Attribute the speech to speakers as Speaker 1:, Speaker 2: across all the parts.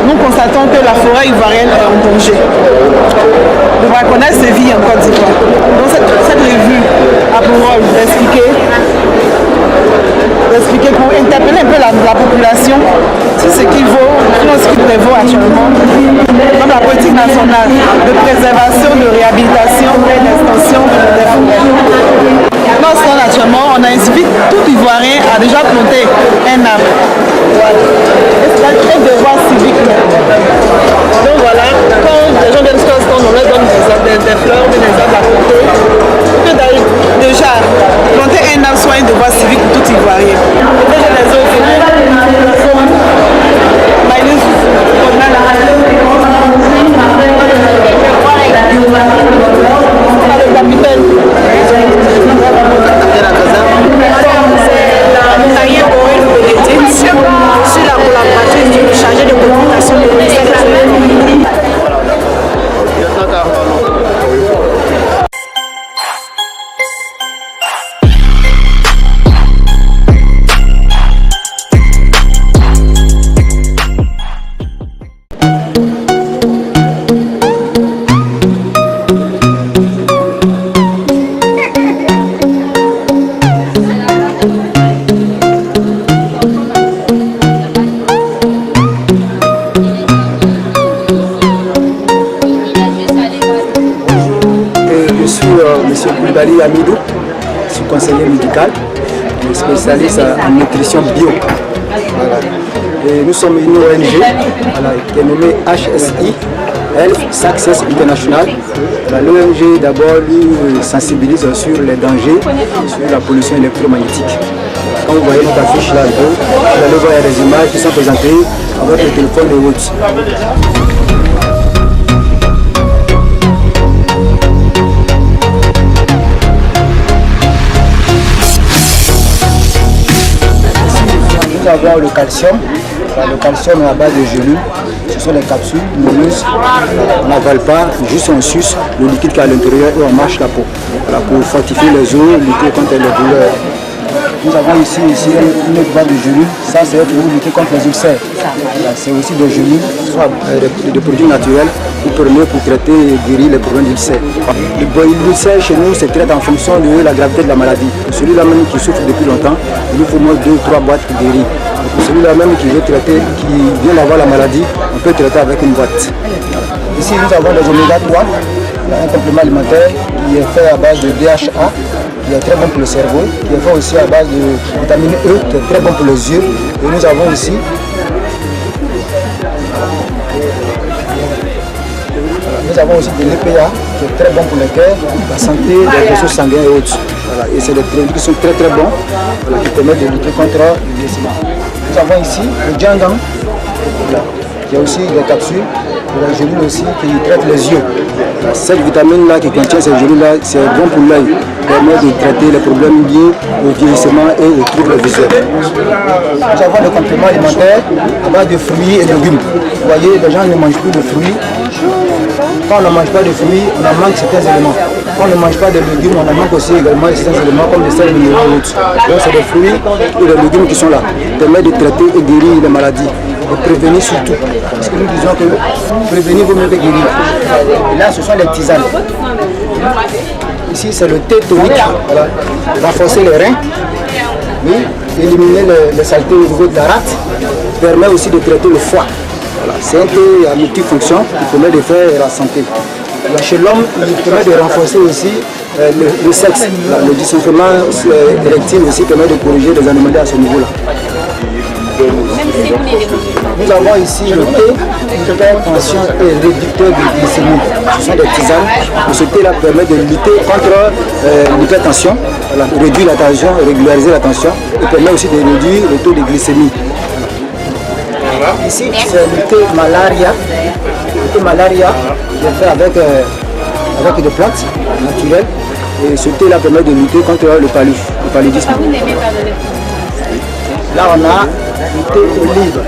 Speaker 1: nous constatons que la forêt ivoirienne est en danger. Le braconnage sévit en Côte d'Ivoire. Donc cette revue a pour rôle d'expliquer, pour interpeller un peu la population sur ce qui vaut, sur ce qui prévaut actuellement, comme la politique nationale de préservation, de réhabilitation et d'extension des forêts. Lorsqu'on actuellement, on incite tout Ivoirien à déjà planter un arbre. C'est un devoir civique. Donc voilà, quand les gens viennent sur on leur donne des fleurs, des arbres à planter, que d'aller déjà planter un arbre soit un devoir civique pour tout Ivoirien.
Speaker 2: Sur la collaboratrice du chargé de communication du ministère de la
Speaker 3: Amidou, je suis conseiller médical, spécialiste en nutrition bio. Voilà. Et nous sommes une ONG qui est nommée HSI, Health Success International. L'ONG d'abord nous sensibilise sur les dangers, sur la pollution électromagnétique. Quand vous voyez notre affiche là, vous allez voir les images qui sont présentées avec le téléphone de route. Nous avons le calcium. Le calcium est à base de gélules. Ce sont des capsules, on n'avale pas, juste on suce le liquide qui est à l'intérieur et on mâche la peau. Voilà, pour fortifier les os, lutter contre les douleurs. Nous avons ici une autre boîte de gélules. Ça c'est pour lutter contre les ulcères. C'est aussi des gélules, soit des produits naturels qui permettent pour traiter et guérir les problèmes d'ulcères. L'ulcère chez nous se traite en fonction de la gravité de la maladie. Celui-là même qui souffre depuis longtemps, il nous faut moins 2 ou 3 boîtes pour guérir. Pour celui-là même qui veut traiter, qui vient d'avoir la maladie, on peut traiter avec une boîte. Ici nous avons des oméga 3, un complément alimentaire qui est fait à base de DHA, qui est très bon pour le cerveau, qui est fait aussi à base de vitamine E, qui est très bon pour les yeux. Et nous avons ici de l'EPA, qui est très bon pour le cœur, la santé des vaisseaux sanguins et autres. Voilà. Et c'est des produits qui sont très bons, voilà, qui permettent de lutter contre le glycémie. Nous avons ici le Djangan, qui a aussi des capsules, des gélules aussi qui traitent les yeux. Cette vitamine-là qui contient ces gélules-là, c'est bon pour l'œil, permet de traiter les problèmes liés au vieillissement et aux troubles visuels. Nous avons des compléments alimentaires à base de fruits et légumes. Vous voyez, les gens ne mangent plus de fruits. Quand on ne mange pas de fruits, on en manque certains éléments. Quand on ne mange pas de légumes, on en manque aussi également certains éléments comme les sels minéraux et autres. Donc c'est des fruits et des légumes qui sont là, permettent de traiter et guérir les maladies. De prévenir surtout. Parce que nous disons que prévenir vaut mieux que guérir. Et là, ce sont les tisanes. Ici, c'est le thé tonique. Voilà. Renforcer les reins, oui, éliminer les saletés au niveau de la rate, permet aussi de traiter le foie. Voilà. C'est un thé à multifonction qui permet de faire la santé. Là, chez l'homme, il permet de renforcer aussi le sexe. Là, le dysfonctionnement érectile aussi permet de corriger les anomalies à ce niveau-là. Nous avons ici le thé, hypertension et réducteur de glycémie. Ce sont des tisanes. Et ce thé-là permet de lutter contre l'hypertension, voilà, réduire la tension, régulariser la tension et permet aussi de réduire le taux de glycémie. Ici, c'est le thé malaria. Le thé malaria qui est fait avec des plantes naturelles. Et ce thé-là permet de lutter contre le paludisme. Là, on a le thé olive.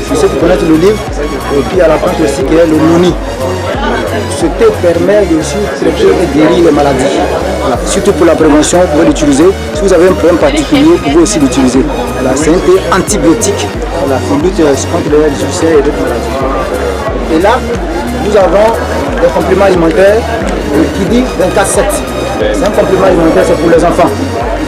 Speaker 3: Je sais que vous connaissez l'olive. Et puis, il y a la plante aussi qui est le noni. Ce thé permet de traiter et guérir les maladies. Voilà. Surtout pour la prévention, vous pouvez l'utiliser. Si vous avez un problème particulier, vous pouvez aussi l'utiliser. Voilà. C'est un thé antibiotique Voilà, on lutte contre les ulcères et d'autres maladies. Et là, nous avons des compléments alimentaires qui dit 24/7. C'est un complément alimentaire, c'est pour les enfants.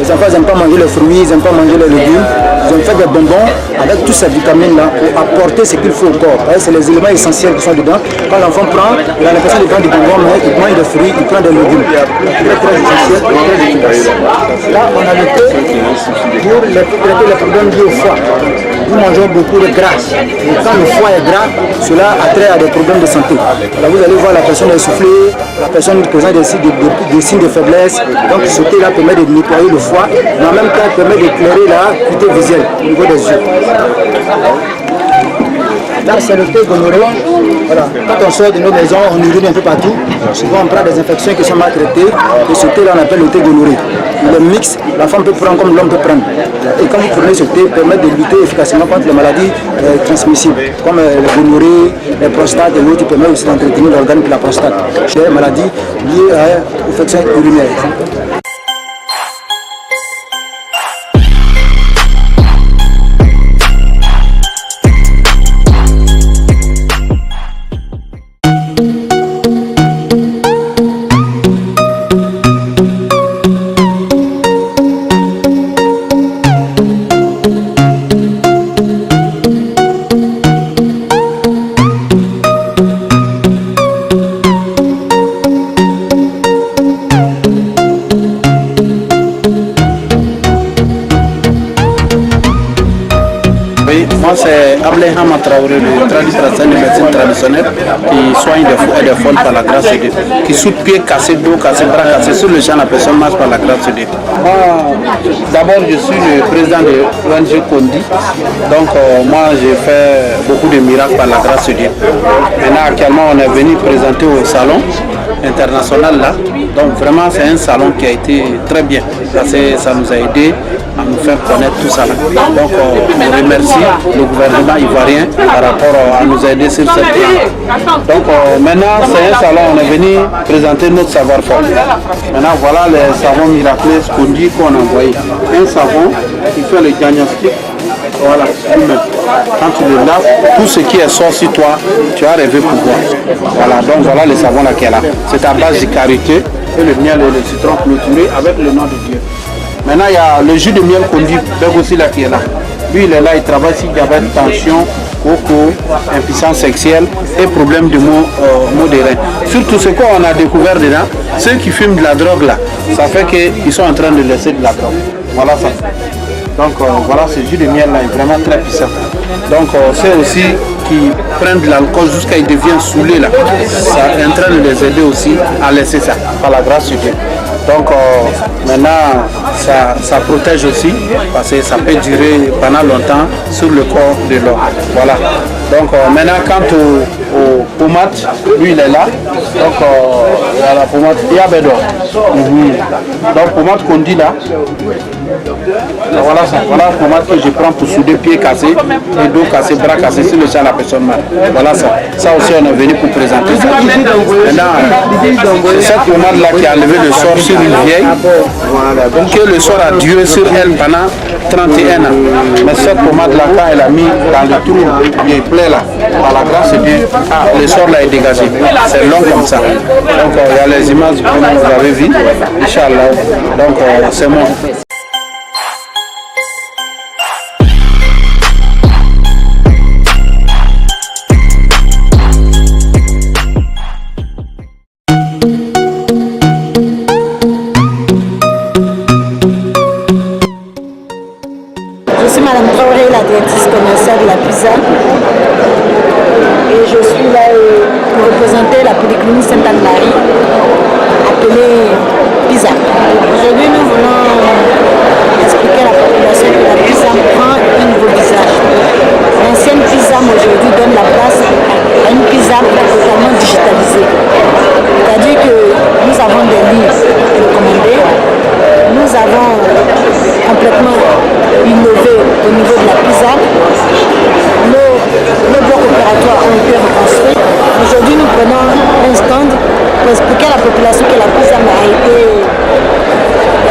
Speaker 3: Les enfants n'aiment pas manger les fruits, ils n'aiment pas manger les légumes. Ils ont fait des bonbons avec tous ces vitamines-là pour apporter ce qu'il faut au corps. C'est les éléments essentiels qui sont dedans. Quand l'enfant prend, il a l'impression de prendre du bonbon, mais il mange des fruits, il prend des légumes. Très essentiel, très efficace. Là, on a le thé pour traiter les problèmes liés au foie. Nous mangeons beaucoup de gras. Et quand le foie est gras, cela a trait à des problèmes de santé. Là, vous allez voir la personne essoufflée, la personne présente des signes de faiblesse. Donc ce thé-là permet de nettoyer le foie, mais en même temps permet d'éclairer la acuité visuelle au niveau des yeux. Là, c'est le thé gonorrhée. Voilà. Quand on sort de nos maisons, on urine un peu partout. Souvent, on prend des infections qui sont mal traitées. Et ce thé-là, on appelle le thé gonorrhée. Le mix, la femme peut prendre comme l'homme peut prendre. Et quand vous prenez ce thé, permet de lutter efficacement contre les maladies transmissibles, comme le gonorrhée, les prostates et l'autre, qui permet aussi d'entretenir l'organe de la prostate. C'est des maladies liées à l'infection urinaire.
Speaker 4: C'est Ableham Traoré, le traducteur de médecine traditionnelle qui soigne des fous et des folles par la grâce de Dieu, qui soude pieds cassés, dos cassés, bras cassés, sur le champ la personne marche par la grâce de Dieu. D'abord je suis le président de l'ONG Kondi, donc moi j'ai fait beaucoup de miracles par la grâce de Dieu. Maintenant actuellement on est venu présenter au salon international là, donc vraiment c'est un salon qui a été très bien, parce que ça nous a aidé à nous faire connaître tout ça là. Donc on remercie le gouvernement ivoirien par rapport à nous aider sur cette plan. Donc maintenant c'est un salon, on est venu présenter notre savoir-faire. Maintenant voilà les savons miraculeux Kondi qu'on a envoyé. Un savon qui fait le diagnostic. Voilà, lui-même. Quand tu le laves, tout ce qui est sorti toi, tu as rêvé pour voir. Voilà, donc voilà le savon là qui est là. C'est à base de karité et le miel et le citron clôturé avec le nom de Dieu. Maintenant il y a le jus de miel Kondi, aussi là qui est là. Lui il est là, il travaille sur diabète, tension, coco, impuissance sexuelle et problème de maux de reins. Surtout ce qu'on a découvert dedans, ceux qui fument de la drogue là, ça fait qu'ils sont en train de laisser de la drogue. Voilà ça. Donc voilà, ce jus de miel là est vraiment très puissant. Donc ceux aussi qui prennent de l'alcool jusqu'à ils deviennent saoulés là, ça est en train de les aider aussi à laisser ça, par la grâce de Dieu. Donc maintenant ça protège aussi parce que ça peut durer pendant longtemps sur le corps de l'homme. Voilà. Donc maintenant quant aux pommades, lui il est là. Donc il y a la pommade Diabédor. Donc pommade qu'on dit là. Voilà ça. Voilà la pommade que je prends pour souder pieds cassés, et dos cassés, bras cassés sur le champ la personne mal. Voilà ça. Ça aussi on est venu pour présenter ça. Maintenant c'est cette pommade là qui a enlevé le sort sur une vieille, que le sort a duré sur elle pendant 31 ans. Mais cette pommade là, quand elle a mis dans le trou des plaies là, par la grâce de Dieu, le sort là est dégagé. C'est long comme ça. Donc il y a les images que vous avez vues, Inch'Allah. Donc c'est moi.
Speaker 5: Madame Traoré, la directrice commerciale de la pizza. Et je suis là pour représenter la polyclinique Sainte-Anne-Marie, appelée Pizza. Aujourd'hui, nous voulons expliquer à la population que la pizza prend un nouveau visage. L'ancienne pizza aujourd'hui donne la place à une pizza totalement digitalisée. C'est-à-dire que nous avons des lignes recommandées, nous avons complètement innové au niveau de la pizza. Nos blocs opératoires ont été reconstruits. Aujourd'hui, nous prenons un stand pour expliquer à la population que la pizza a été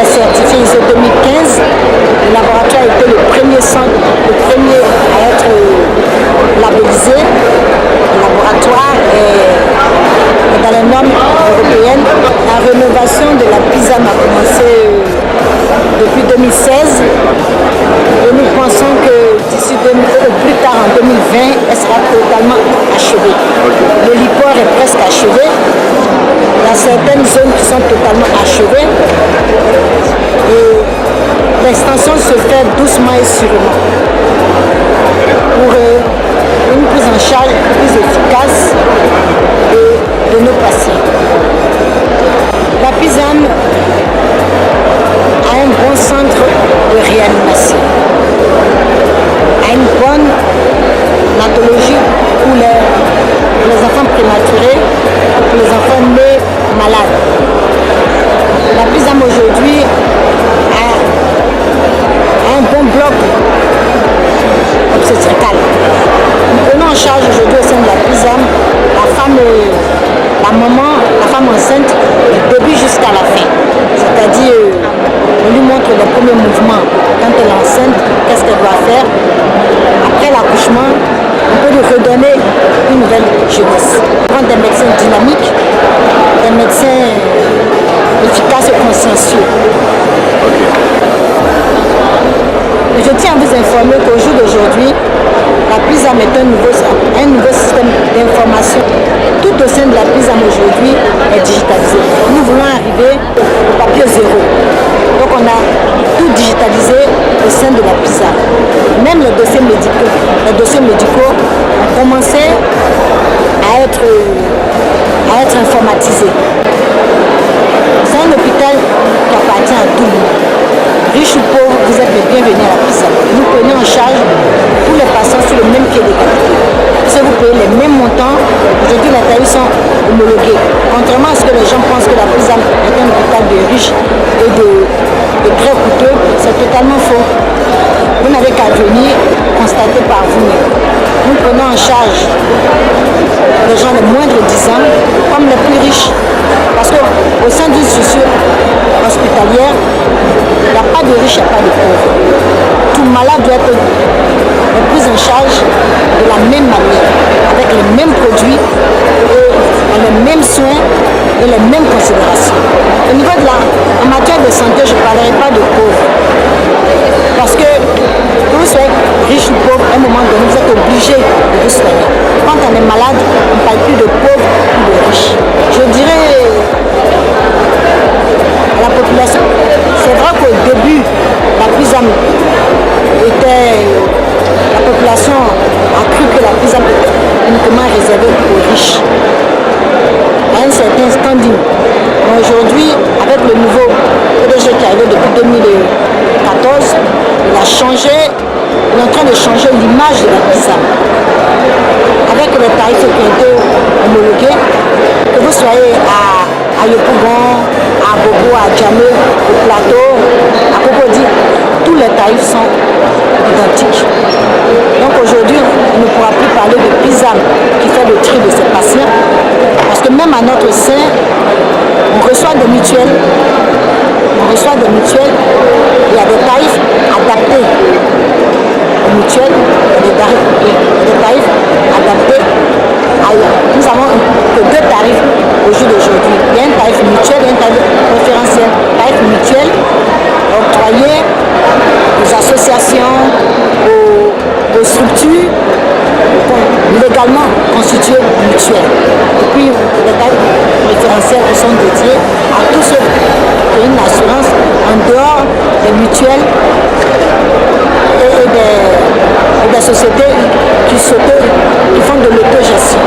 Speaker 5: certifiée ISO 2015. Le laboratoire a été le premier centre, le premier à être certifié. Le laboratoire est dans les normes européennes. La rénovation de la PISAM a commencé depuis 2016 et nous pensons que d'ici plus tard en 2020, elle sera totalement achevée. Le lipor est presque achevé. Il y a certaines zones qui sont totalement achevées et l'extension se fait doucement et sûrement pour une prise en charge plus efficace de nos patients. La PISAM a un bon centre de réanimation, a une bonne natologie pour les enfants prématurés, pour les enfants nés malades. La PISAM aujourd'hui a un bon bloc obstétrical. Nous prenons en charge aujourd'hui au sein de la PISAM la maman, la femme enceinte du début jusqu'à la fin. C'est-à-dire, on lui montre les premiers mouvements quand elle est enceinte, qu'est-ce qu'elle doit faire. Après l'accouchement, on peut lui redonner une nouvelle jeunesse. On prend des médecins dynamiques, des médecins efficaces et consciencieux. Je tiens à vous informer qu'au jour d'aujourd'hui, la PISAM est un nouveau système d'information. Tout au sein de la PISAM aujourd'hui est digitalisé. Nous voulons arriver au papier zéro. Donc on a tout digitalisé au sein de la PISAM. Même les dossiers médicaux ont commencé à être informatisés. C'est un hôpital qui appartient à tout le monde. Riches ou pauvres, vous êtes les bienvenus à la PISAM. Nous prenons en charge tous les patients sur le même pied d'égalité. Si vous payez les mêmes montants, aujourd'hui les tarifs sont homologués. Contrairement à ce que les gens pensent que la PISAM est un hôpital de riches et de très coûteux, c'est totalement faux. Vous n'avez qu'à venir constater par vous-même. Nous prenons en charge les gens de moins de 10 ans comme les plus riches. Parce qu'au sein d'une structure hospitalière, il n'y a pas de riches, il n'y a pas de pauvres. Tout malade doit être pris en charge de la même manière, avec les mêmes produits, et les mêmes soins et les mêmes considérations. Au niveau en matière de santé, je ne parlerai pas de pauvres. Parce que vous soyez riche ou pauvre, à un moment donné, vous êtes obligé de vous soigner. Quand on est malade, on ne parle plus de pauvres ou de riches. Je dirais à la population, c'est vrai qu'au début, la PISAM la population a cru que la PISAM était uniquement réservée aux riches, à un certain standing. Mais aujourd'hui, avec le nouveau PDG qui est arrivé depuis 2014, il est en train de changer l'image de la PISAM. Avec les tarifs qui ont été homologués, que vous soyez à Yopougon, à Bobo, à Djamé, au Plateau, à Cocody, tous les tarifs sont identiques. Donc aujourd'hui, on ne pourra plus parler de PISAM qui fait le tri de ses patients, parce que même à notre sein, on reçoit des mutuelles. Il y a des tarifs adaptés aux mutuelles, des tarifs adaptés ailleurs. Nous avons que deux tarifs au jour d'aujourd'hui. Il y a un tarif mutuel et un tarif préférentiel. Tarif mutuel octroyé aux associations, aux structures légalement constituées mutuelles. Et puis les tarifs préférentiels qui sont dédiés à tous ceux qui ont une assurance en dehors des mutuelles et des sociétés qui font de l'autogestion.